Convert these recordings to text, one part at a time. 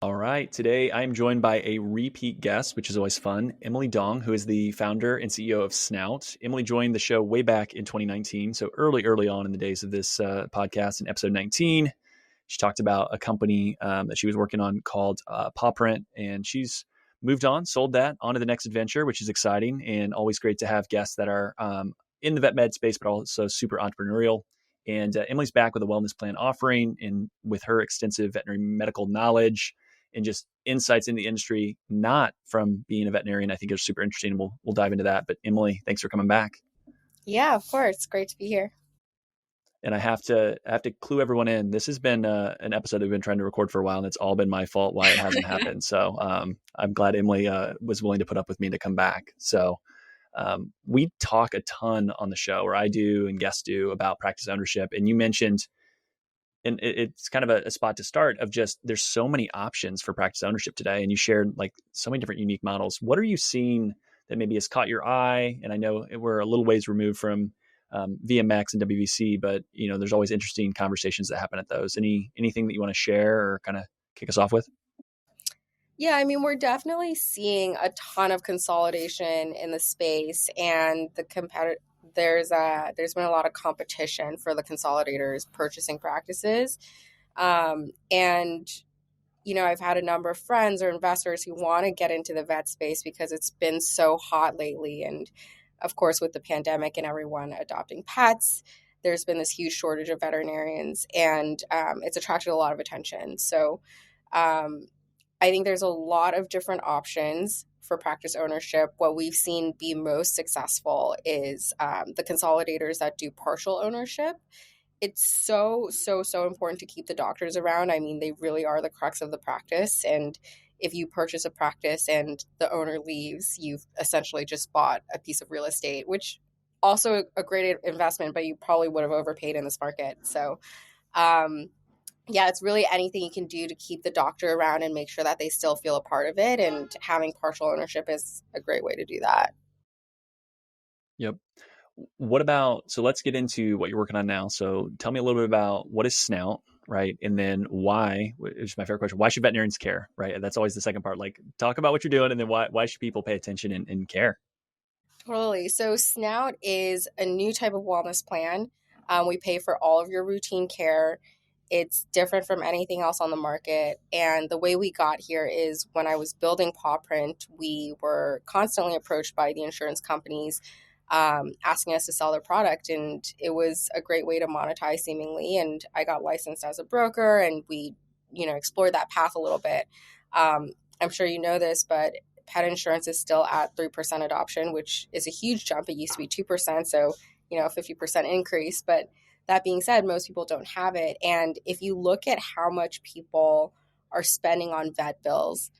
All right. Today I'm joined by a repeat guest, which is always fun, Emily Dong, who is the founder and CEO of Snout. Emily joined the show way back in 2019. So early on in the days of this podcast in episode 19. She talked about a company that she was working on called Paw Print, and she's moved on, sold that, on to the next adventure, which is exciting and always great to have guests that are in the vet med space, but also super entrepreneurial. And Emily's back with a wellness plan offering, and with her extensive veterinary medical knowledge and just insights in the industry, not from being a veterinarian, I think is super interesting. And we'll dive into that. But Emily, thanks for coming back. Yeah, of course. Great to be here. And I have to clue everyone in. This has been an episode that we've been trying to record for a while, and it's all been my fault why it hasn't happened. So I'm glad Emily was willing to put up with me to come back. So we talk a ton on the show, or I do and guests do, about practice ownership. And you mentioned, and it's kind of a spot to start, of just there's so many options for practice ownership today, and you shared like so many different unique models. What are you seeing that maybe has caught your eye? And I know we're a little ways removed from VMX and WVC, but there's always interesting conversations that happen at those. Anything that you want to share or kind of kick us off with? Yeah, I mean, we're definitely seeing a ton of consolidation in the space, and there's been a lot of competition for the consolidators purchasing practices. And I've had a number of friends or investors who want to get into the vet space because it's been so hot lately. And of course, with the pandemic and everyone adopting pets, there's been this huge shortage of veterinarians, and it's attracted a lot of attention. So um, I think there's a lot of different options for practice ownership. What we've seen be most successful is the consolidators that do partial ownership. It's so important to keep the doctors around. I mean, they really are the crux of the practice. And if you purchase a practice and the owner leaves, you've essentially just bought a piece of real estate, which also a great investment, but you probably would have overpaid in this market. So, yeah, it's really anything you can do to keep the doctor around and make sure that they still feel a part of it. And having partial ownership is a great way to do that. Yep. What about, so let's get into what you're working on now. So tell me a little bit about what is Snout, right? And then why, which is my favorite question, why should veterinarians care, right? That's always the second part. Like, talk about what you're doing, and then why should people pay attention and care? Totally. So Snout is a new type of wellness plan. We pay for all of your routine care. It's different from anything else on the market. And the way we got here is when I was building Paw Print, we were constantly approached by the insurance companies asking us to sell their product. And it was a great way to monetize seemingly. And I got licensed as a broker, and we, explored that path a little bit. I'm sure you know this, but pet insurance is still at 3% adoption, which is a huge jump. It used to be 2%. So, 50% increase. But that being said, most people don't have it. And if you look at how much people are spending on vet bills,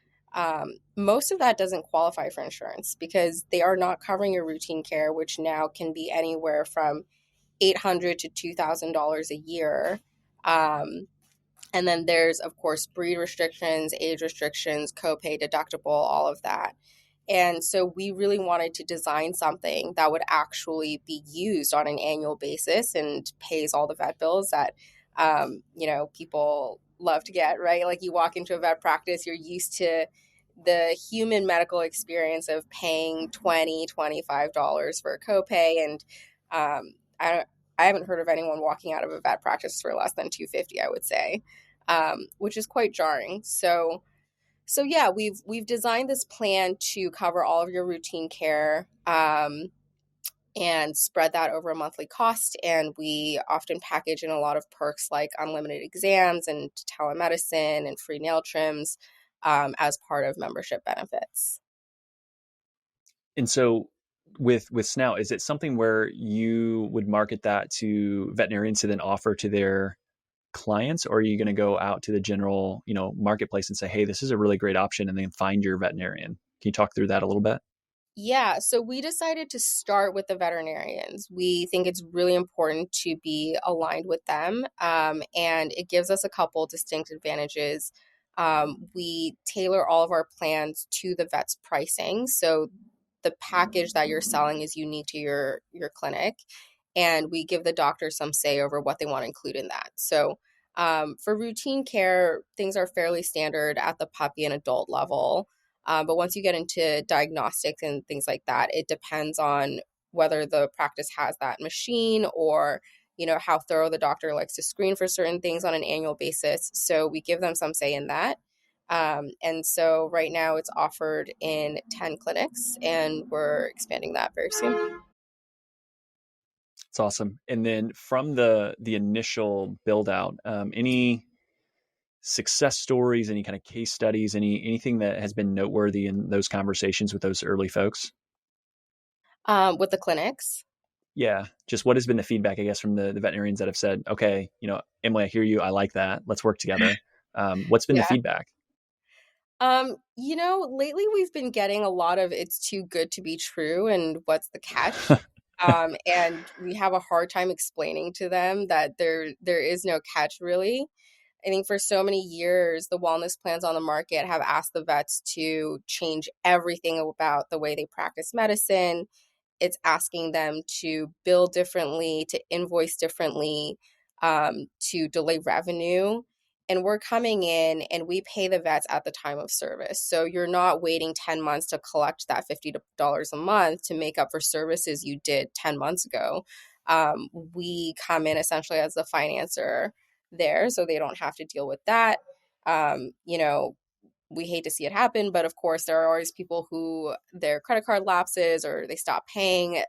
most of that doesn't qualify for insurance because they are not covering your routine care, which now can be anywhere from $800 to $2,000 a year. And then there's, of course, breed restrictions, age restrictions, copay, deductible, all of that. And so we really wanted to design something that would actually be used on an annual basis and pays all the vet bills that, people love to get, right? Like you walk into a vet practice, you're used to the human medical experience of paying $20, $25 for a copay. And I haven't heard of anyone walking out of a vet practice for less than $250, I would say, which is quite jarring. So yeah, we've designed this plan to cover all of your routine care and spread that over a monthly cost. And we often package in a lot of perks like unlimited exams and telemedicine and free nail trims as part of membership benefits. And so with Snout, is it something where you would market that to veterinarians to then offer to their clients, or are you going to go out to the general, marketplace and say, hey, this is a really great option, and then find your veterinarian? Can you talk through that a little bit? Yeah, so we decided to start with the veterinarians. We think it's really important to be aligned with them, and it gives us a couple distinct advantages. We tailor all of our plans to the vet's pricing, so the package that you're selling is unique to your clinic, and we give the doctor some say over what they want to include in that. So For routine care, things are fairly standard at the puppy and adult level. But once you get into diagnostics and things like that, it depends on whether the practice has that machine or how thorough the doctor likes to screen for certain things on an annual basis. So we give them some say in that. And so right now it's offered in 10 clinics and we're expanding that very soon. It's awesome. And then from the initial build out, any success stories, any kind of case studies, anything that has been noteworthy in those conversations with those early folks? With the clinics. Yeah, just what has been the feedback, I guess, from the veterinarians that have said, okay, Emily, I hear you, I like that, let's work together. What's been the Yeah. feedback? Lately we've been getting a lot of it's too good to be true and what's the catch? And we have a hard time explaining to them that there is no catch really. I think for so many years, the wellness plans on the market have asked the vets to change everything about the way they practice medicine. It's asking them to bill differently, to invoice differently, to delay revenue. And we're coming in and we pay the vets at the time of service. So you're not waiting 10 months to collect that $50 a month to make up for services you did 10 months ago. We come in essentially as the financer there, so they don't have to deal with that. Um, you know, we hate to see it happen, but of course, there are always people who their credit card lapses or they stop paying.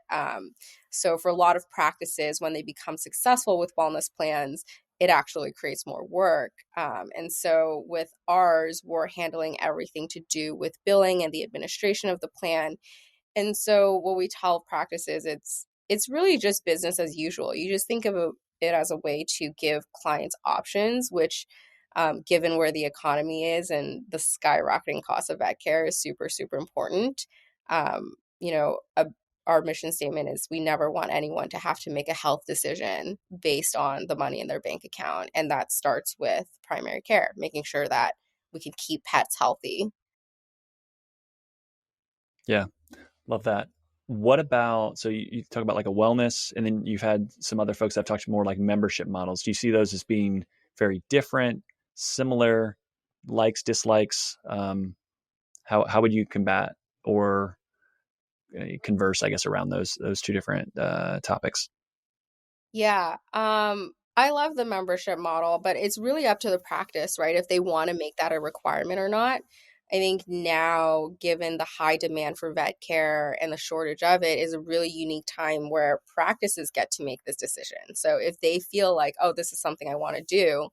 So, for a lot of practices, when they become successful with wellness plans, it actually creates more work. And so, with ours, we're handling everything to do with billing and the administration of the plan. And so what we tell practices, it's really just business as usual. You just think of it as a way to give clients options, which given where the economy is and the skyrocketing cost of vet care is super, super important. Um, you know, a, our mission statement is we never want anyone to have to make a health decision based on the money in their bank account. And that starts with primary care, making sure that we can keep pets healthy. Yeah, love that. What about, so you talk about like a wellness, and then you've had some other folks that have talked more like membership models. Do you see those as being very different, similar, likes, dislikes? How would you combat or converse, I guess, around those two different topics? Yeah. I love the membership model, but it's really up to the practice, right? If they want to make that a requirement or not. I think now, given the high demand for vet care and the shortage of it, is a really unique time where practices get to make this decision. So if they feel like, oh, this is something I want to do,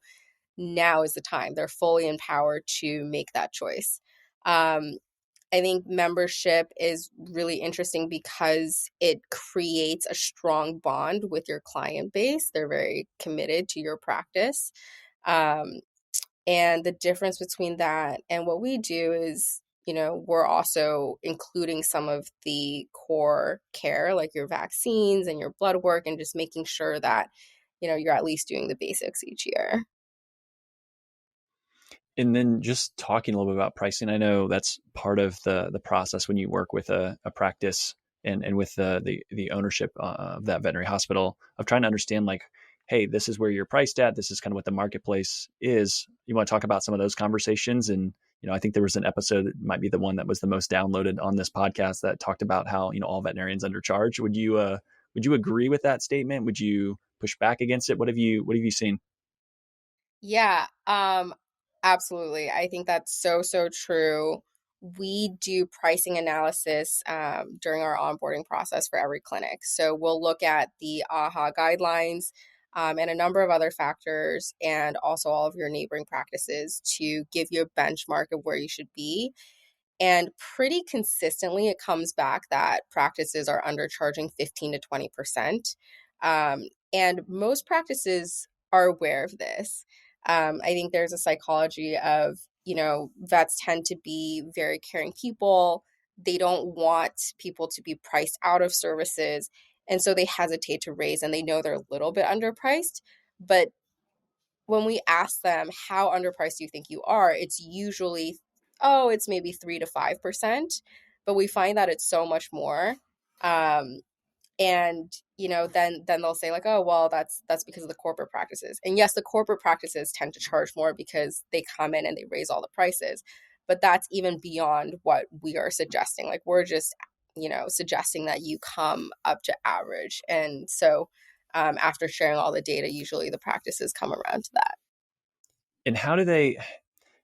now is the time. They're fully empowered to make that choice. Um, I think membership is really interesting because it creates a strong bond with your client base. They're very committed to your practice. Um, and the difference between that and what we do is, we're also including some of the core care, like your vaccines and your blood work, and just making sure that, you're at least doing the basics each year. And then just talking a little bit about pricing, I know that's part of the process when you work with a practice and with the ownership of that veterinary hospital, of trying to understand like, hey, this is where you're priced at. This is kind of what the marketplace is. You want to talk about some of those conversations? And I think there was an episode that might be the one that was the most downloaded on this podcast that talked about how all veterinarians undercharge. Would you agree with that statement? Would you push back against it? What have you seen? Yeah, absolutely. I think that's so, so true. We do pricing analysis during our onboarding process for every clinic. So we'll look at the AHA guidelines and a number of other factors, and also all of your neighboring practices to give you a benchmark of where you should be. And pretty consistently, it comes back that practices are undercharging 15 to 20%. And most practices are aware of this. I think there's a psychology of, vets tend to be very caring people. They don't want people to be priced out of services. And so they hesitate to raise, and they know they're a little bit underpriced. But when we ask them, how underpriced do you think you are? It's usually, oh, it's maybe 3 to 5%. But we find that it's so much more. Um, And then they'll say like, oh well, that's because of the corporate practices. And yes, the corporate practices tend to charge more because they come in and they raise all the prices, but that's even beyond what we are suggesting. Like, we're just suggesting that you come up to average. And so after sharing all the data, usually the practices come around to that. And how do they,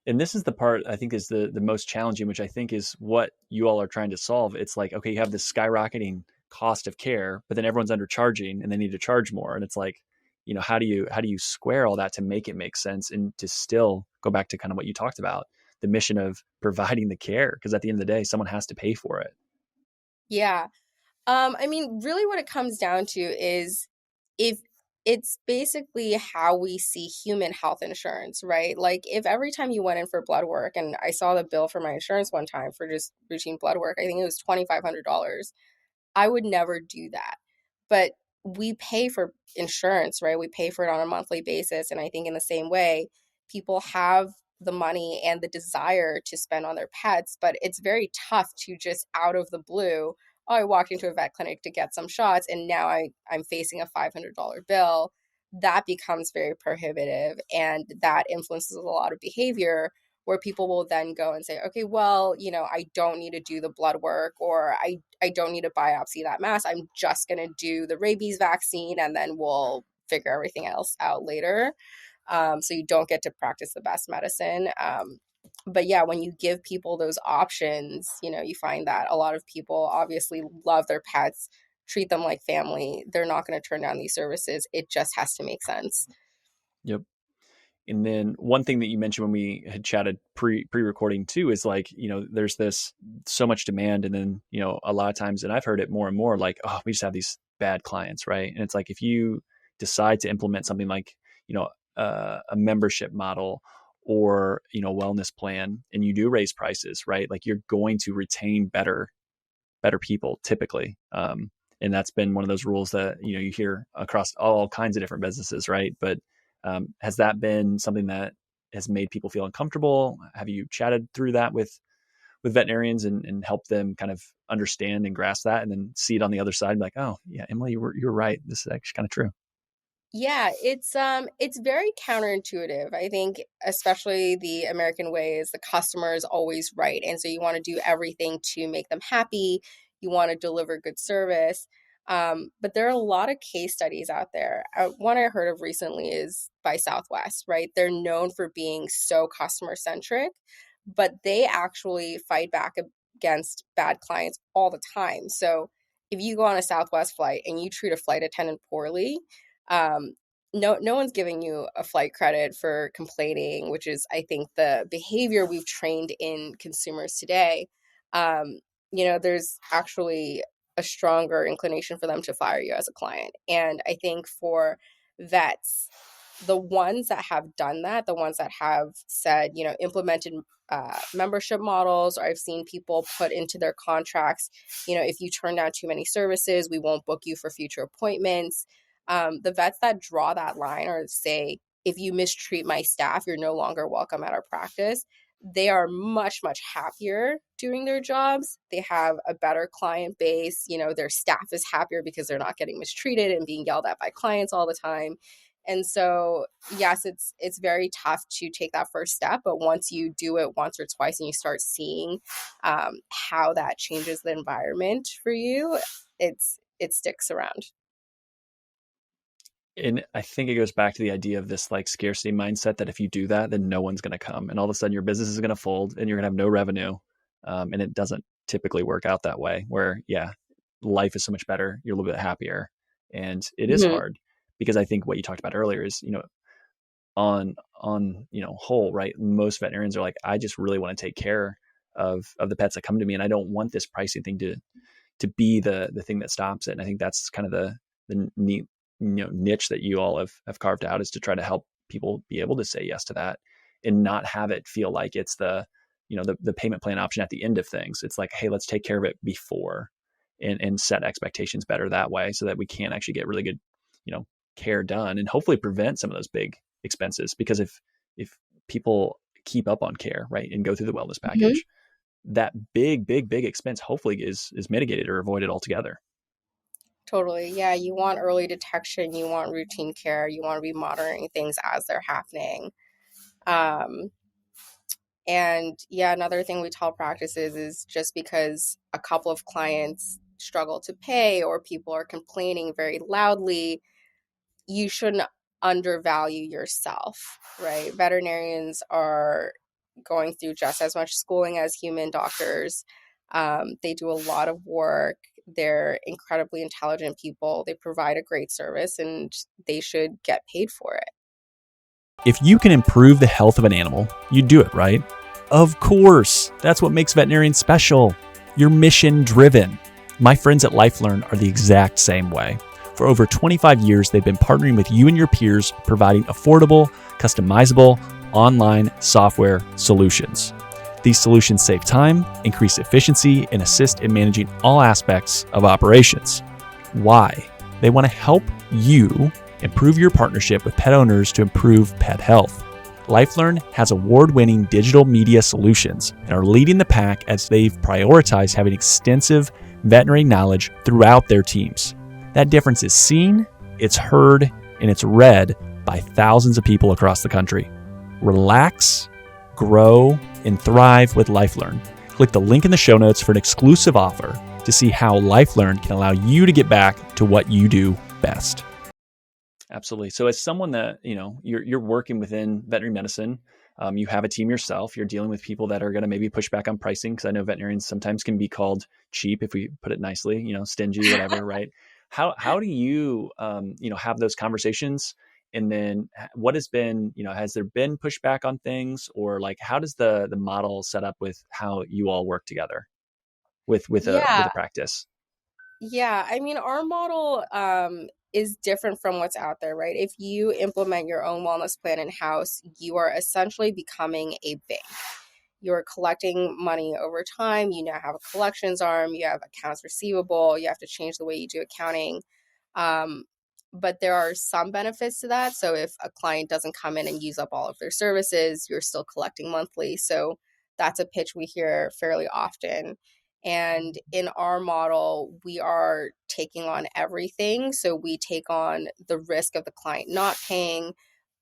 and this is the part I think is the most challenging, which I think is what you all are trying to solve. It's like, okay, you have this skyrocketing cost of care, but then everyone's undercharging and they need to charge more. And it's like, how do you square all that to make it make sense and to still go back to kind of what you talked about, the mission of providing the care? Because at the end of the day, someone has to pay for it. Yeah. I mean, really what it comes down to is, if it's basically how we see human health insurance, right? Like, if every time you went in for blood work, and I saw the bill for my insurance one time for just routine blood work, I think it was $2,500. I would never do that. But we pay for insurance, right? We pay for it on a monthly basis. And I think in the same way, people have the money and the desire to spend on their pets, but it's very tough to just out of the blue, oh, I walked into a vet clinic to get some shots and now I'm facing a $500 bill. That becomes very prohibitive, and that influences a lot of behavior, where people will then go and say, okay, well, I don't need to do the blood work, or I don't need to biopsy that mass. I'm just going to do the rabies vaccine and then we'll figure everything else out later. So you don't get to practice the best medicine. But yeah, when you give people those options, you find that a lot of people obviously love their pets, treat them like family. They're not going to turn down these services. It just has to make sense. Yep. And then one thing that you mentioned when we had chatted pre-recording too is like, there's this so much demand. And then, a lot of times, and I've heard it more and more, like, oh, we just have these bad clients. Right. And it's like, if you decide to implement something like, a membership model or, wellness plan, and you do raise prices, right? Like, you're going to retain better people typically. And that's been one of those rules that, you hear across all kinds of different businesses. Right. But has that been something that has made people feel uncomfortable? Have you chatted through that with veterinarians and helped them kind of understand and grasp that, and then see it on the other side, like, oh yeah, Emily, you were right. This is actually kind of true. Yeah, it's very counterintuitive. I think especially the American way is the customer is always right. And so you want to do everything to make them happy. You want to deliver good service. But there are a lot of case studies out there. One I heard of recently is by Southwest, right? They're known for being so customer centric, but they actually fight back against bad clients all the time. So if you go on a Southwest flight and you treat a flight attendant poorly, um, no one's giving you a flight credit for complaining, which is, I think, the behavior we've trained in consumers today. There's actually a stronger inclination for them to fire you as a client. And I think for vets, the ones that have done that, the ones that have said, implemented membership models, or I've seen people put into their contracts, if you turn down too many services, we won't book you for future appointments. The vets that draw that line, or say, if you mistreat my staff, you're no longer welcome at our practice, they are much, much happier doing their jobs. They have a better client base. Their staff is happier because they're not getting mistreated and being yelled at by clients all the time. And so, yes, it's very tough to take that first step. But once you do it once or twice and you start seeing how that changes the environment for you, it sticks around. And I think it goes back to the idea of this like scarcity mindset, that if you do that, then no one's going to come, and all of a sudden your business is going to fold and you're going to have no revenue. And it doesn't typically work out that way, where, yeah, life is so much better. You're a little bit happier, and it is Mhm. hard, because I think what you talked about earlier is, on, whole, right. Most veterinarians are like, I just really want to take care of the pets that come to me. And I don't want this pricing thing to be the thing that stops it. And I think that's kind of the neat, niche that you all have carved out, is to try to help people be able to say yes to that, and not have it feel like it's the payment plan option at the end of things. It's like, hey, let's take care of it before, and set expectations better that way, so that we can actually get really good, care done, and hopefully prevent some of those big expenses. Because if people keep up on care, right, and go through the wellness Mhm. package, that big expense hopefully is mitigated or avoided altogether. Totally. Yeah, you want early detection, you want routine care, you want to be monitoring things as they're happening. Um, and yeah, another thing we tell practices is just because a couple of clients struggle to pay or people are complaining very loudly, you shouldn't undervalue yourself, right? Veterinarians are going through just as much schooling as human doctors. They do a lot of work. They're incredibly intelligent people. They provide a great service and they should get paid for it. If you can improve the health of an animal, you do it, right? Of course. That's what makes veterinarians special. You're mission driven. My friends at LifeLearn are the exact same way. For over 25 years, they've been partnering with you and your peers, providing affordable, customizable, online software solutions. These solutions save time, increase efficiency, and assist in managing all aspects of operations. Why? They want to help you improve your partnership with pet owners to improve pet health. LifeLearn has award-winning digital media solutions and are leading the pack as they've prioritized having extensive veterinary knowledge throughout their teams. That difference is seen, it's heard, and it's read by thousands of people across the country. Relax, grow, and thrive with LifeLearn. Click the link in the show notes for an exclusive offer to see how LifeLearn can allow you to get back to what you do best. Absolutely. So as someone that, you're working within veterinary medicine, you have a team yourself, you're dealing with people that are going to maybe push back on pricing, because I know veterinarians sometimes can be called cheap, if we put it nicely, stingy, whatever, right? How do you, have those conversations? And then what has been, has there been pushback on things, or like, how does the model set up with how you all work together with Yeah, a practice? yeah. I mean, our model is different from what's out there, right? If you implement your own wellness plan in house, you are essentially becoming a bank. You're collecting money over time. You now have a collections arm, you have accounts receivable, you have to change the way you do accounting. Um, but there are some benefits to that. So if a client doesn't come in and use up all of their services, you're still collecting monthly. So that's a pitch we hear fairly often. And in our model, we are taking on everything. So we take on the risk of the client not paying,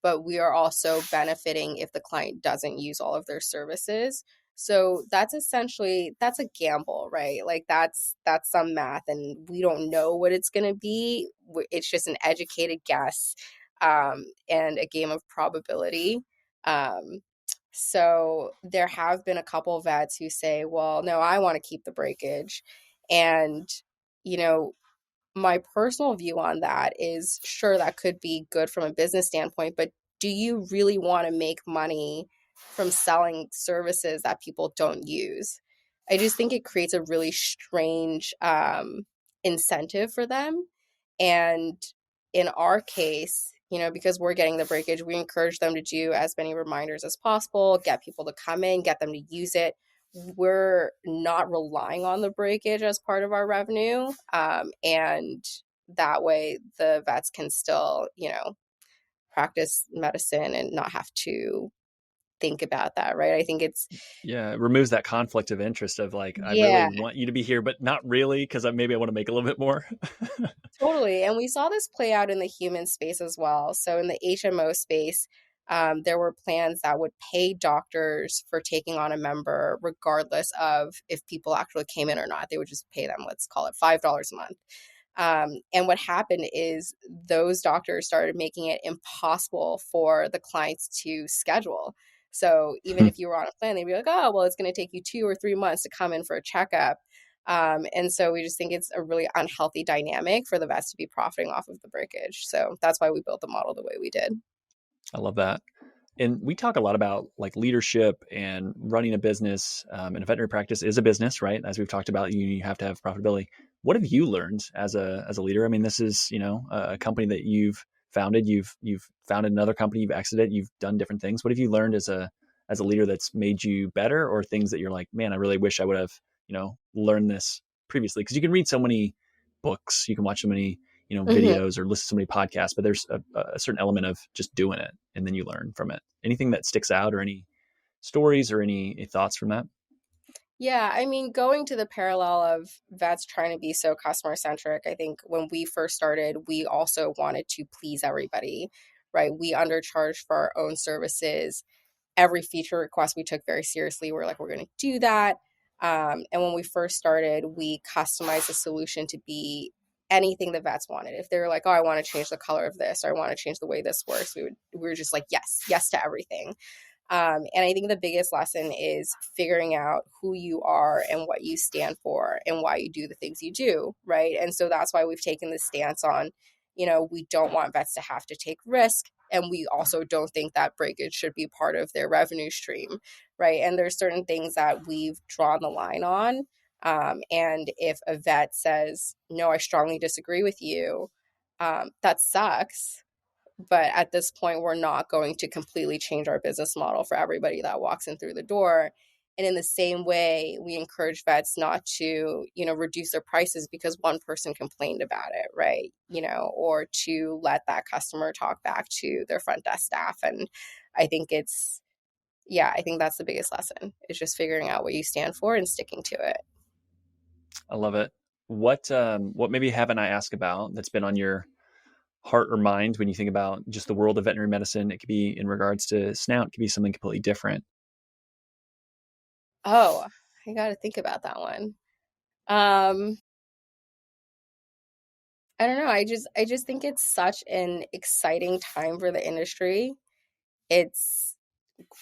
but we are also benefiting if the client doesn't use all of their services. So that's a gamble, right? Like that's some math and we don't know what it's going to be. It's just an educated guess, and a game of probability. Um, so there have been a couple of vets who say, well, no, I want to keep the breakage. And, you know, my personal view on that is sure, that could be good from a business standpoint, but do you really want to make money from selling services that people don't use? I just think it creates a really strange incentive for them. And in our case, because we're getting the breakage, we encourage them to do as many reminders as possible, get people to come in, get them to use it. We're not relying on the breakage as part of our revenue. And that way the vets can still, practice medicine and not have to think about that, right? I think it's, Yeah, it removes that conflict of interest of like, I really yeah, want you to be here, but not really, because maybe I want to make a little bit more. totally. And we saw this play out in the human space as well. So in the HMO space, there were plans that would pay doctors for taking on a member, regardless of if people actually came in or not. They would just pay them, let's call it $5 a month. And what happened is those doctors started making it impossible for the clients to schedule. So even if you were on a plan, they'd be like, oh, well, it's going to take you 2 or 3 months to come in for a checkup. And so we just think it's a really unhealthy dynamic for the vets to be profiting off of the breakage. So that's why we built the model the way we did. I love that. And we talk a lot about like leadership and running a business. And a veterinary practice is a business, right? As we've talked about, you have to have profitability. What have you learned as a leader? I mean, this is a company that you've founded. You've founded another company. You've exited. You've done different things. What have you learned as a leader that's made you better, or things that you're like, man, I really wish I would have learned this previously? Because you can read so many books, you can watch so many Mhm. videos or listen to so many podcasts, but there's a certain element of just doing it and then you learn from it. Anything that sticks out, or any stories or any thoughts from that? Yeah, I mean, going to the parallel of vets trying to be so customer centric, I think when we first started, we also wanted to please everybody, right? We undercharged for our own services. Every feature request we took very seriously. We're like, we're going to do that. And when we first started, we customized the solution to be anything the vets wanted. If they were like, oh, I want to change the color of this, or I want to change the way this works, we were just like, yes, yes to everything. And I think the biggest lesson is figuring out who you are and what you stand for and why you do the things you do, right? And so that's why we've taken this stance on, we don't want vets to have to take risk. And we also don't think that breakage should be part of their revenue stream, right? And there's certain things that we've drawn the line on. And if a vet says, no, I strongly disagree with you, that sucks, but at this point we're not going to completely change our business model for everybody that walks in through the door. And in the same way, we encourage vets not to reduce their prices because one person complained about it, right? Or to let that customer talk back to their front desk staff. And I think I think that's the biggest lesson, is just figuring out what you stand for and sticking to it. I love it. What maybe haven't I asked about that's been on your heart or mind when you think about just the world of veterinary medicine? It could be in regards to Snout, it could be something completely different. Oh, I got to think about that one. um I don't know. I just think it's such an exciting time for the industry. It's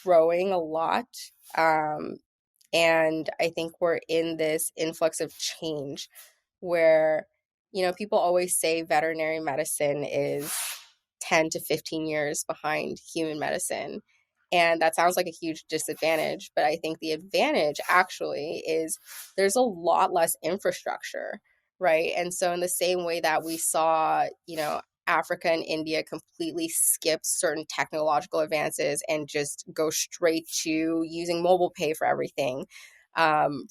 growing a lot. Um, and I think we're in this influx of change where, people always say veterinary medicine is 10 to 15 years behind human medicine. And that sounds like a huge disadvantage, but I think the advantage actually is there's a lot less infrastructure, right? And so, in the same way that we saw, Africa and India completely skip certain technological advances and just go straight to using mobile pay for everything,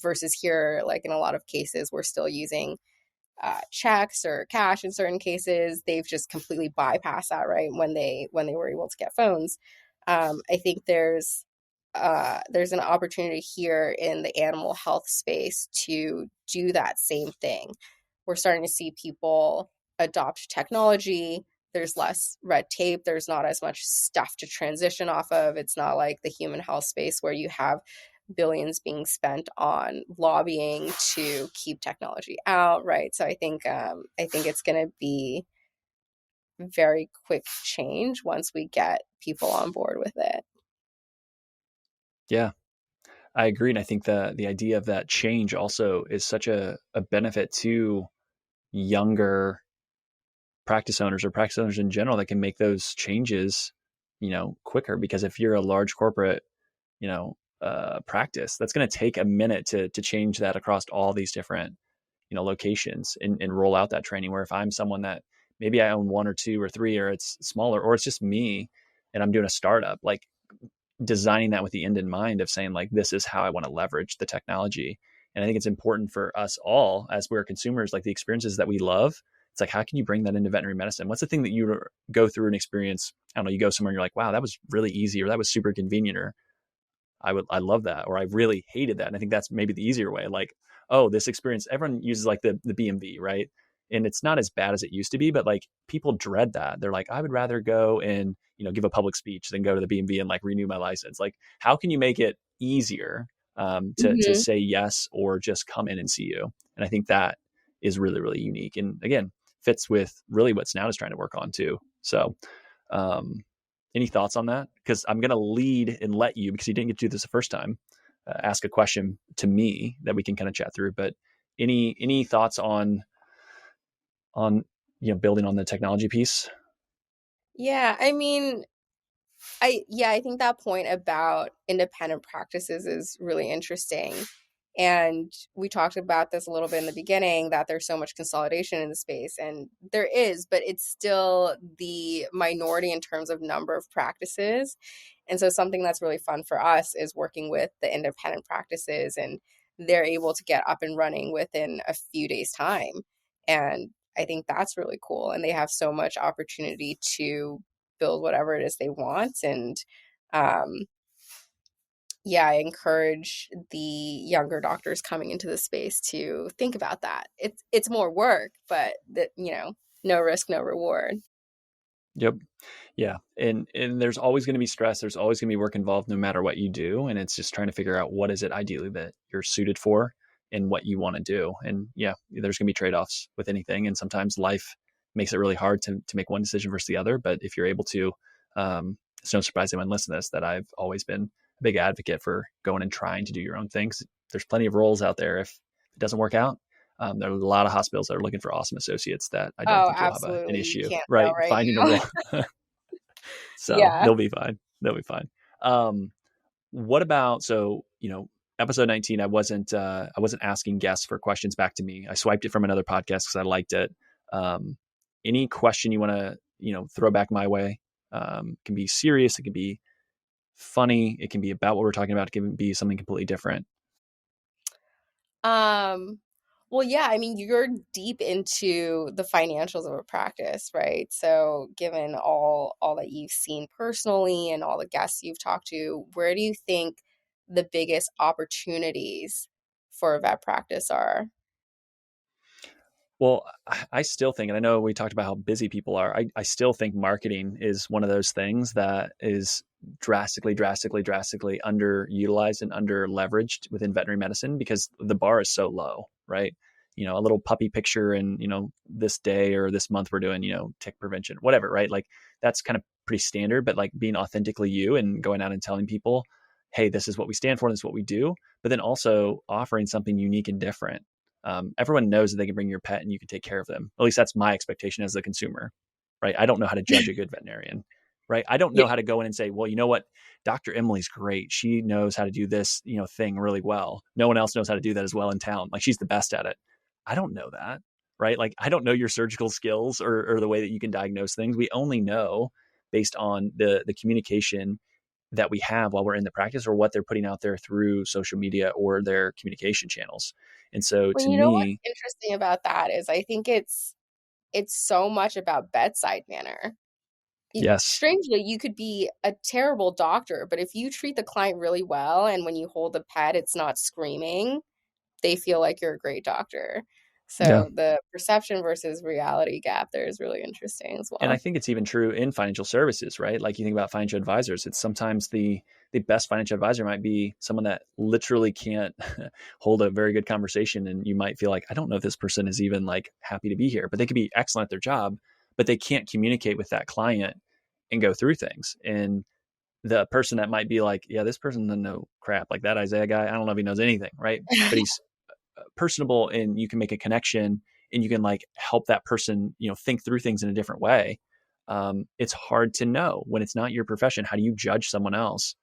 versus here, like in a lot of cases, we're still using checks or cash in certain cases. They've just completely bypassed that, right? When they were able to get phones. I think there's an opportunity here in the animal health space to do that same thing. We're starting to see people adopt technology. There's less red tape. There's not as much stuff to transition off of. It's not like the human health space where you have billions being spent on lobbying to keep technology out, right? So I think it's going to be very quick change once we get people on board with it. Yeah, I agree. And I think the idea of that change also is such a benefit to younger practice owners or practice owners in general that can make those changes, quicker. Because if you're a large corporate, practice, that's going to take a minute to change that across all these different, locations and roll out that training. Where if I'm someone that maybe I own one or two or three, or it's smaller, or it's just me and I'm doing a startup, like designing that with the end in mind of saying like, this is how I want to leverage the technology. And I think it's important for us all as we're consumers, like the experiences that we love. It's like, how can you bring that into veterinary medicine? What's the thing that you go through an experience? I don't know, you go somewhere and you're like, wow, that was really easy, or that was super convenient, or I love that, or I really hated that. And I think that's maybe the easier way. Like, oh, this experience, everyone uses like the BMV, right? And it's not as bad as it used to be, but like people dread that. They're like, I would rather go and, give a public speech than go to the BMV and like renew my license. Like, how can you make it easier to Mm-hmm. say yes or just come in and see you? And I think that is really, really unique. And again, fits with really what Snout is trying to work on too. So, um, any thoughts on that? Because I'm going to lead and let you, because you didn't get to do this the first time, ask a question to me that we can kind of chat through. But any thoughts on building on the technology piece? Yeah, I mean, I think that point about independent practices is really interesting. And we talked about this a little bit in the beginning, that there's so much consolidation in the space, and there is, but it's still the minority in terms of number of practices. And so something that's really fun for us is working with the independent practices, and they're able to get up and running within a few days' time. And I think that's really cool. And they have so much opportunity to build whatever it is they want. And um, yeah, I encourage the younger doctors coming into the space to think about that. It's more work, but no risk, no reward. Yep. Yeah. And there's always going to be stress. There's always going to be work involved no matter what you do. And it's just trying to figure out what is it ideally that you're suited for and what you want to do. And yeah, there's going to be trade-offs with anything. And sometimes life makes it really hard to make one decision versus the other. But if you're able to, it's no surprise anyone listening to this that I've always been a big advocate for going and trying to do your own things. There's plenty of roles out there. If it doesn't work out, there are a lot of hospitals that are looking for awesome associates that I don't Oh, think you'll have an absolutely. You issue, can't tell right? right Finding a now. role. So Yeah. they'll be fine. They'll be fine. Um, what about, so, episode 19, I wasn't asking guests for questions back to me. I swiped it from another podcast because I liked it. Um, any question you want to, throw back my way, can be serious. It can be funny. It can be about what we're talking about. It can be something completely different. Um, well, yeah, I mean, you're deep into the financials of a practice, right? So, given all that you've seen personally and all the guests you've talked to, where do you think the biggest opportunities for a vet practice are? Well, I still think, and I know we talked about how busy people are. I still think marketing is one of those things that is drastically, drastically, drastically underutilized and under leveraged within veterinary medicine because the bar is so low, right? A little puppy picture and, this day or this month we're doing, tick prevention, whatever, right? Like that's kind of pretty standard, but like being authentically you and going out and telling people, hey, this is what we stand for, this is what we do, but then also offering something unique and different. Everyone knows that they can bring your pet and you can take care of them. At least that's my expectation as a consumer, right? I don't know how to judge a good veterinarian, right? I don't Yeah. know how to go in and say, well, you know what? Dr. Emily's great. She knows how to do this, thing really well. No one else knows how to do that as well in town. Like she's the best at it. I don't know that, right? Like I don't know your surgical skills or the way that you can diagnose things. We only know based on the communication that we have while we're in the practice or what they're putting out there through social media or their communication channels. And so Well, to you know what's me, interesting about that is I think it's so much about bedside manner. yes, Strangely, you could be a terrible doctor, but if you treat the client really well and when you hold the pet, it's not screaming, they feel like you're a great doctor. yeah. So the perception versus reality gap there is really interesting as And I well. think it's even true in financial services, right? Like you think about financial advisors, it's sometimes the best financial advisor might be someone that literally can't hold a very good conversation. And you might feel like, I don't know if this person is even like happy to be here, but they could be excellent at their job, but they can't communicate with that client and go through things. And the person that might be like, yeah, this person doesn't know crap. Like that Isaiah guy, I don't know if he knows anything, right? But he's personable and you can make a connection and you can like help that person, think through things in a different way. It's hard to know when it's not your profession. How do you judge someone else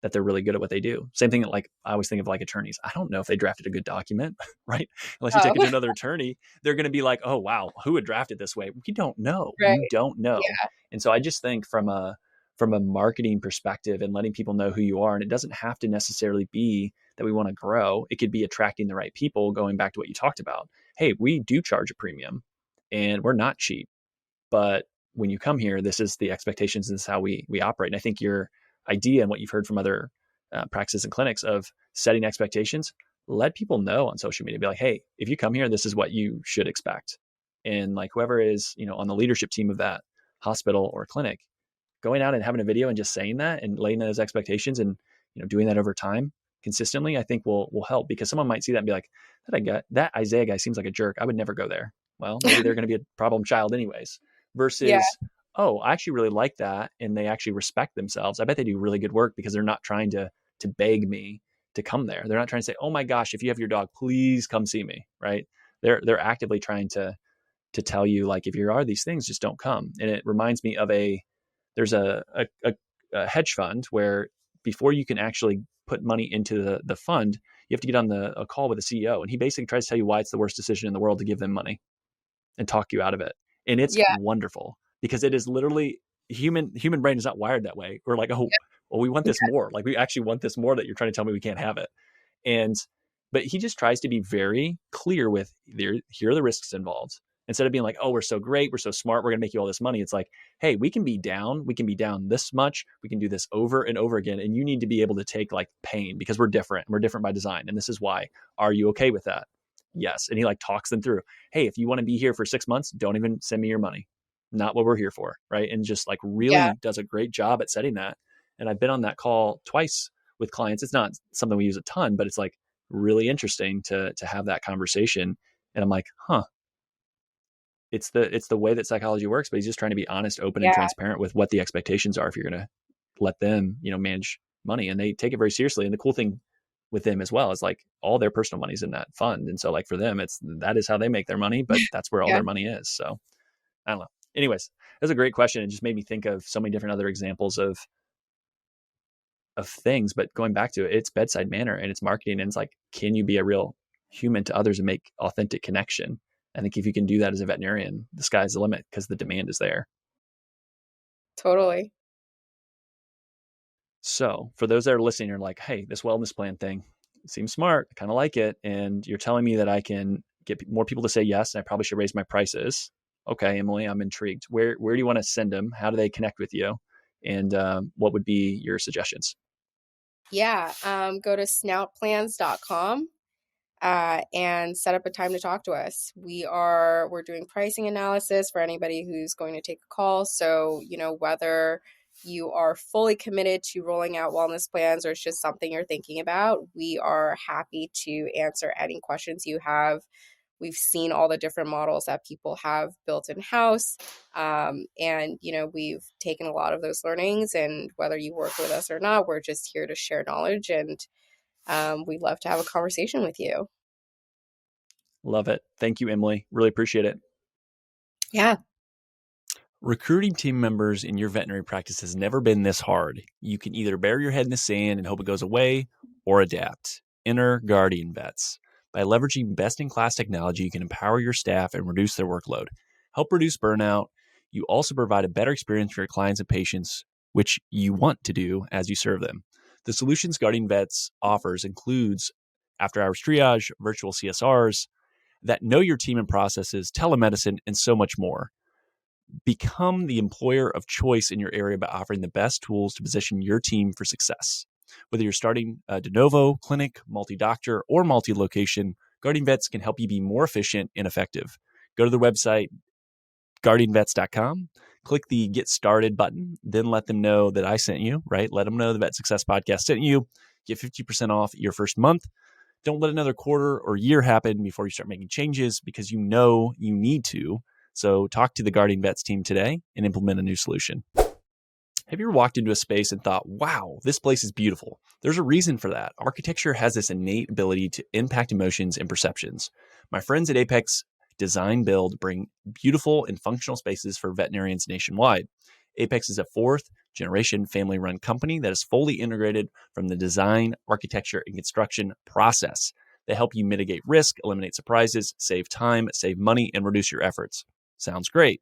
that they're really good at what they do? Same thing, like I always think of like attorneys. I don't know if they drafted a good document, right? Unless you Oh, take it to another attorney, they're going to be like, oh, wow, who would draft it this way? We don't know. You right. don't know. Yeah. And so I just think from a marketing perspective and letting people know who you are, and it doesn't have to necessarily be that we want to grow. It could be attracting the right people, going back to what you talked about. Hey, we do charge a premium and we're not cheap, but when you come here, this is the expectations and this is how we operate. And I think your idea and what you've heard from other practices and clinics of setting expectations, let people know on social media, be like, hey, if you come here, this is what you should expect. And like whoever is, on the leadership team of that hospital or clinic, going out and having a video and just saying that and laying those expectations and, doing that over time consistently, I think will help because someone might see that and be like, that Isaiah guy seems like a jerk. I would never go there. Well, maybe they're going to be a problem child anyways, Yeah. versus, oh, I actually really like that. And they actually respect themselves. I bet they do really good work because they're not trying to beg me to come there. They're not trying to say, oh my gosh, if you have your dog, please come see me. Right. They're actively trying to tell you like, if you are these things, just don't come. And it reminds me of there's a hedge fund where before you can actually put money into the fund, you have to get on a call with the CEO. And he basically tries to tell you why it's the worst decision in the world to give them money and talk you out of it. And it's Yeah. wonderful because it is literally human brain is not wired that way. We're like, oh, well, we want Yeah. this more. Like we actually want this more that you're trying to tell me we can't have it. And, but he just tries to be very clear with here are the risks involved. Instead of being like, oh, we're so great, we're so smart, we're going to make you all this money. It's like, hey, we can be down this much. We can do this over and over again. And you need to be able to take like pain because we're different. We're different by design. And this is why. Are you okay with that? Yes. And he like talks them through, hey, if you want to be here for 6 months, don't even send me your money. Not what we're here for. Right. And just like Yeah. really does a great job at setting that. And I've been on that call twice with clients. It's not something we use a ton, but it's like really interesting to have that conversation. And I'm like, huh, it's the way that psychology works, but he's just trying to be honest, open, and Yeah. transparent with what the expectations are if you're going to let them, manage money. And they take it very seriously. And the cool thing with them as well is like all their personal money's in that fund. And so like for them, that is how they make their money, but that's where all Yeah. their money is. So I don't know. Anyways, that's a great question. It just made me think of so many different other examples of things, but going back to it, it's bedside manner and it's marketing. And it's like, can you be a real human to others and make authentic connection? I think if you can do that as a veterinarian, the sky's the limit because the demand is there. Totally. So for those that are listening, you're like, hey, this wellness plan thing seems smart. I kind of like it. And you're telling me that I can get more people to say yes. And I probably should raise my prices. Okay, Emily, I'm intrigued. Where do you want to send them? How do they connect with you? And what would be your suggestions? Yeah. Go to snoutplans.com and set up a time to talk to us. We're doing pricing analysis for anybody who's going to take a call. So, whether you are fully committed to rolling out wellness plans or it's just something you're thinking about, we are happy to answer any questions you have. We've seen all the different models that people have built in house. And, we've taken a lot of those learnings. And whether you work with us or not, we're just here to share knowledge. And we'd love to have a conversation with you. Love it. Thank you, Emily. Really appreciate it. Yeah. Recruiting team members in your veterinary practice has never been this hard. You can either bury your head in the sand and hope it goes away or adapt. Enter Guardian Vets. By leveraging best-in-class technology, you can empower your staff and reduce their workload. Help reduce burnout. You also provide a better experience for your clients and patients, which you want to do as you serve them. The solutions Guardian Vets offers includes after-hours triage, virtual CSRs, that know your team and processes, telemedicine, and so much more. Become the employer of choice in your area by offering the best tools to position your team for success. Whether you're starting a de novo, clinic, multi-doctor, or multi-location, Guardian Vets can help you be more efficient and effective. Go to the website, guardianvets.com, click the Get Started button, then let them know that I sent you, right? Let them know the Vet Success Podcast sent you. Get 50% off your first month. Don't let another quarter or year happen before you start making changes because you know you need to. So talk to the Guardian Vets team today and implement a new solution. Have you ever walked into a space and thought, wow, this place is beautiful? There's a reason for that. Architecture has this innate ability to impact emotions and perceptions. My friends at Apex Design Build bring beautiful and functional spaces for veterinarians nationwide. Apex is a fourth generation family run company that is fully integrated from the design, architecture, and construction process. They help you mitigate risk, eliminate surprises, save time, save money, and reduce your efforts. Sounds great.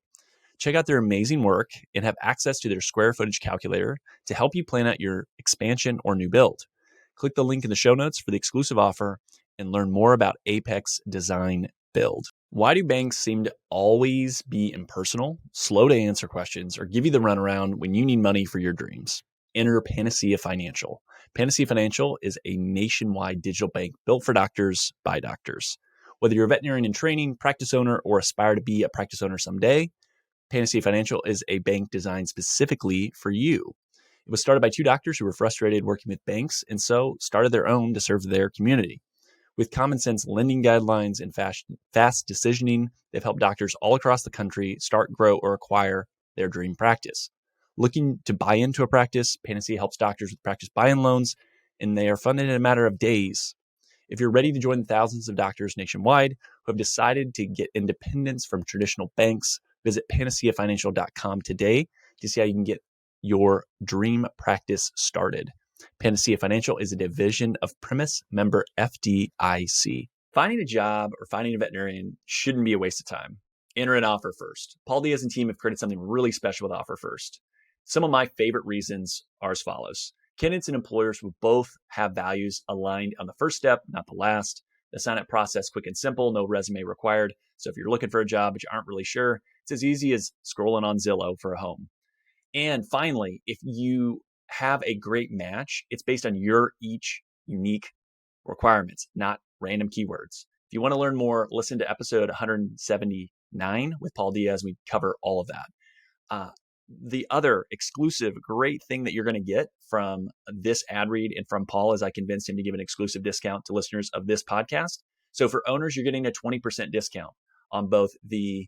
Check out their amazing work and have access to their square footage calculator to help you plan out your expansion or new build. Click the link in the show notes for the exclusive offer and learn more about Apex Design Build. Why do banks seem to always be impersonal, slow to answer questions, or give you the runaround when you need money for your dreams? Enter Panacea Financial. Panacea Financial is a nationwide digital bank built for doctors by doctors. Whether you're a veterinarian in training, practice owner, or aspire to be a practice owner someday, Panacea Financial is a bank designed specifically for you. It was started by two doctors who were frustrated working with banks and so started their own to serve their community. With common sense lending guidelines and fast decisioning, they've helped doctors all across the country start, grow, or acquire their dream practice. Looking to buy into a practice, Panacea helps doctors with practice buy-in loans, and they are funded in a matter of days. If you're ready to join the thousands of doctors nationwide who have decided to get independence from traditional banks, visit panaceafinancial.com today to see how you can get your dream practice started. Panacea Financial is a division of Primis, member FDIC. Finding a job or finding a veterinarian shouldn't be a waste of time. Enter an Offer First. Paul Diaz and team have created something really special with Offer First. Some of my favorite reasons are as follows. Candidates and employers will both have values aligned on the first step, not the last. The sign-up process, quick and simple, no resume required. So if you're looking for a job but you aren't really sure, it's as easy as scrolling on Zillow for a home. And finally, if you have a great match, it's based on your each unique requirements, not random keywords. If you want to learn more, listen to episode 179 with Paul Diaz. We cover all of that. The other exclusive great thing that you're going to get from this ad read and from Paul is I convinced him to give an exclusive discount to listeners of this podcast. So for owners, you're getting a 20% discount on both the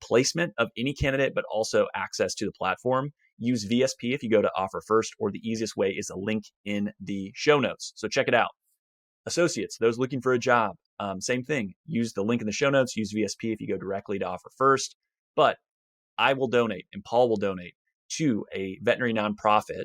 placement of any candidate, but also access to the platform. Use VSP if you go to Offer First, or the easiest way is a link in the show notes. So check it out. Associates, those looking for a job, same thing. Use the link in the show notes. Use VSP if you go directly to Offer First. But I will donate and Paul will donate to a veterinary nonprofit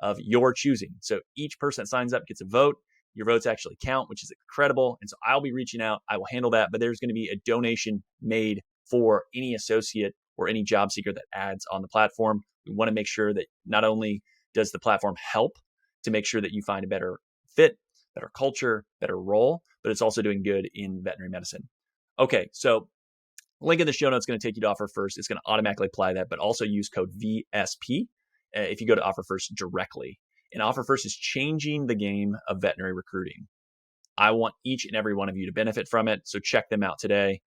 of your choosing. So each person that signs up gets a vote. Your votes actually count, which is incredible. And so I'll be reaching out. I will handle that. But there's going to be a donation made for any associate or any job seeker that adds on the platform. We want to make sure that not only does the platform help to make sure that you find a better fit, better culture, better role, but it's also doing good in veterinary medicine. Okay, so link in the show notes is going to take you to Offer First. It's going to automatically apply that, but also use code VSP if you go to Offer First directly. And Offer First is changing the game of veterinary recruiting. I want each and every one of you to benefit from it, so check them out today.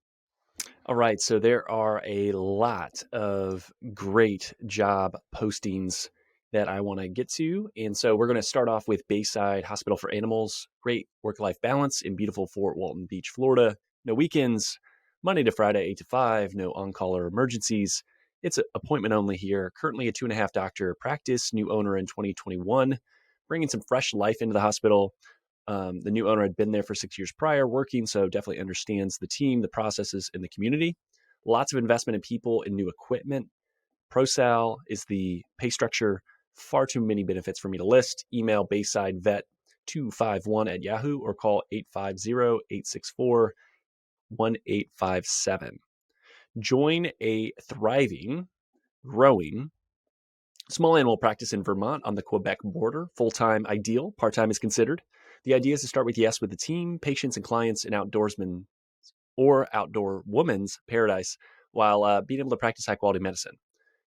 All right, so there are a lot of great job postings that I want to get to. And so we're going to start off with Bayside Hospital for Animals. Great work-life balance in beautiful Fort Walton Beach, Florida. No weekends, Monday to Friday, 8 to 5, no on-call or emergencies. It's an appointment only here. Currently a 2.5 doctor practice, new owner in 2021, bringing some fresh life into the hospital. The new owner had been there for 6 years prior working, so definitely understands the team, the processes, and the community. Lots of investment in people and new equipment. ProSal is the pay structure. Far too many benefits for me to list. Email BaysideVet251 at Yahoo or call 850-864-1857. Join a thriving, growing small animal practice in Vermont on the Quebec border. Full-time ideal, part-time is considered. The idea is to start with yes with the team, patients and clients, and outdoorsmen or outdoor woman's paradise while being able to practice high-quality medicine.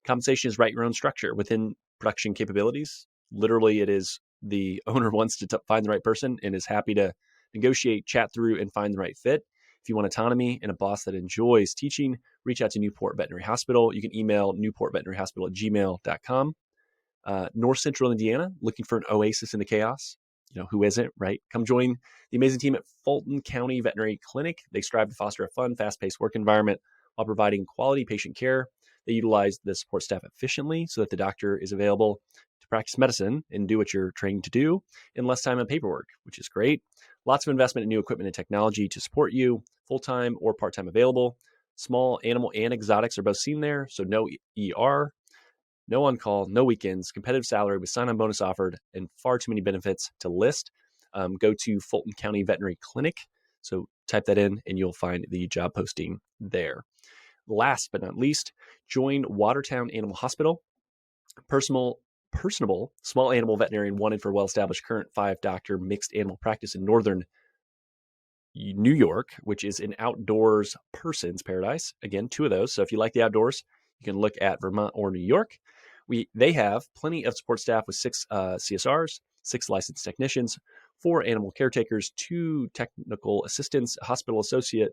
Compensation is write your own structure within production capabilities. Literally, it is the owner wants to find the right person and is happy to negotiate, chat through, and find the right fit. If you want autonomy and a boss that enjoys teaching, reach out to Newport Veterinary Hospital. You can email newportveterinaryhospital@gmail.com. North Central Indiana, looking for an oasis in the chaos. You know, who isn't, right? Come join the amazing team at Fulton County Veterinary Clinic. They strive to foster a fun, fast-paced work environment while providing quality patient care. They utilize the support staff efficiently so that the doctor is available to practice medicine and do what you're trained to do in less time on paperwork, which is great. Lots of investment in new equipment and technology to support you, full-time or part-time available. Small animal and exotics are both seen there, so no ER, no on-call, no weekends, competitive salary with sign-on bonus offered, and far too many benefits to list. Go to Fulton County Veterinary Clinic. So type that in and you'll find the job posting there. Last but not least, join Watertown Animal Hospital. Personable, small animal veterinarian wanted for well-established current 5-doctor mixed animal practice in northern New York, which is an outdoors person's paradise. Again, 2 of those. So if you like the outdoors, you can look at Vermont or New York. They have plenty of support staff with 6 CSRs, 6 licensed technicians, 4 animal caretakers, 2 technical assistants, a hospital assistant,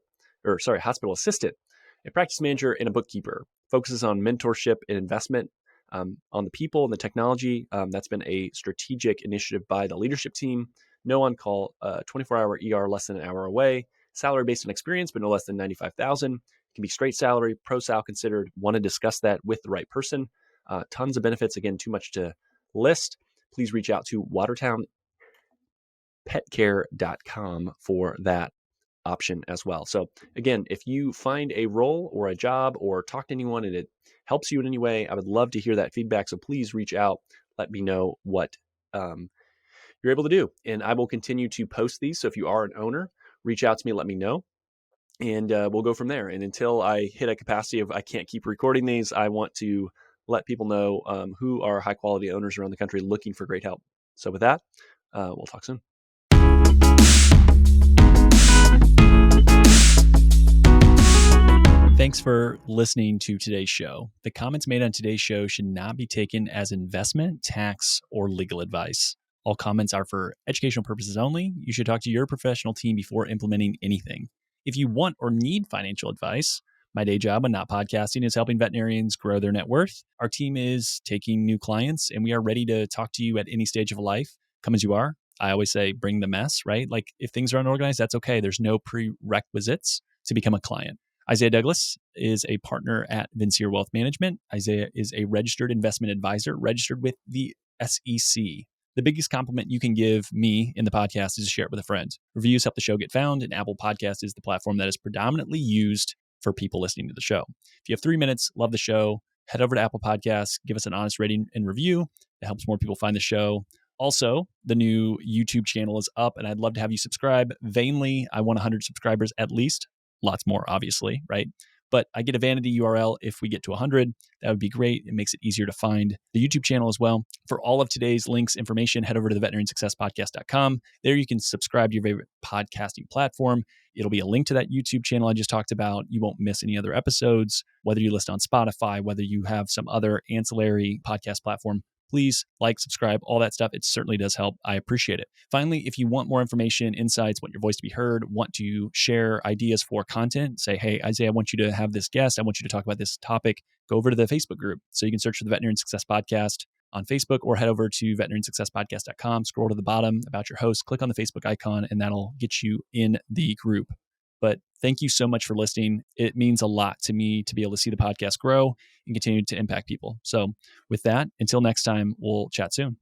a practice manager, and a bookkeeper. Focuses on mentorship and investment on the people and the technology. That's been a strategic initiative by the leadership team. No on-call, 24-hour ER less than an hour away. Salary based on experience, but no less than $95,000. Can be straight salary, ProSal considered. Want to discuss that with the right person. Tons of benefits. Again, too much to list. Please reach out to WatertownPetCare.com for that option as well. So again, if you find a role or a job or talk to anyone and it helps you in any way, I would love to hear that feedback. So please reach out. Let me know what you're able to do. And I will continue to post these. So if you are an owner, reach out to me, let me know. And we'll go from there. And until I hit a capacity of I can't keep recording these, I want to let people know who are high quality owners around the country looking for great help. So with that, we'll talk soon. Thanks for listening to today's show. The comments made on today's show should not be taken as investment, tax, or legal advice. All comments are for educational purposes only. You should talk to your professional team before implementing anything. If you want or need financial advice, my day job when not podcasting is helping veterinarians grow their net worth. Our team is taking new clients, and we are ready to talk to you at any stage of life. Come as you are. I always say bring the mess, right? Like if things are unorganized, that's okay. There's no prerequisites to become a client. Isaiah Douglas is a partner at Vincier Wealth Management. Isaiah is a registered investment advisor, registered with the SEC. The biggest compliment you can give me in the podcast is to share it with a friend. Reviews help the show get found, and Apple Podcast is the platform that is predominantly used for people listening to the show. If you have 3 minutes, love the show, head over to Apple Podcasts, give us an honest rating and review. It helps more people find the show. Also, the new YouTube channel is up, and I'd love to have you subscribe. Vainly, I want 100 subscribers at least. Lots more, obviously, right? But I get a vanity URL if we get to 100. That would be great. It makes it easier to find the YouTube channel as well. For all of today's links, information, head over to the veterinariansuccesspodcast.com. There you can subscribe to your favorite podcasting platform. It'll be a link to that YouTube channel I just talked about. You won't miss any other episodes, whether you list on Spotify, whether you have some other ancillary podcast platform. Please like, subscribe, all that stuff. It certainly does help. I appreciate it. Finally, if you want more information, insights, want your voice to be heard, want to share ideas for content, say, hey, Isaiah, I want you to have this guest. I want you to talk about this topic. Go over to the Facebook group. So you can search for the Veterinarian Success Podcast on Facebook or head over to veterinariansuccesspodcast.com, scroll to the bottom about your host, click on the Facebook icon, and that'll get you in the group. But thank you so much for listening. It means a lot to me to be able to see the podcast grow and continue to impact people. So with that, until next time, we'll chat soon.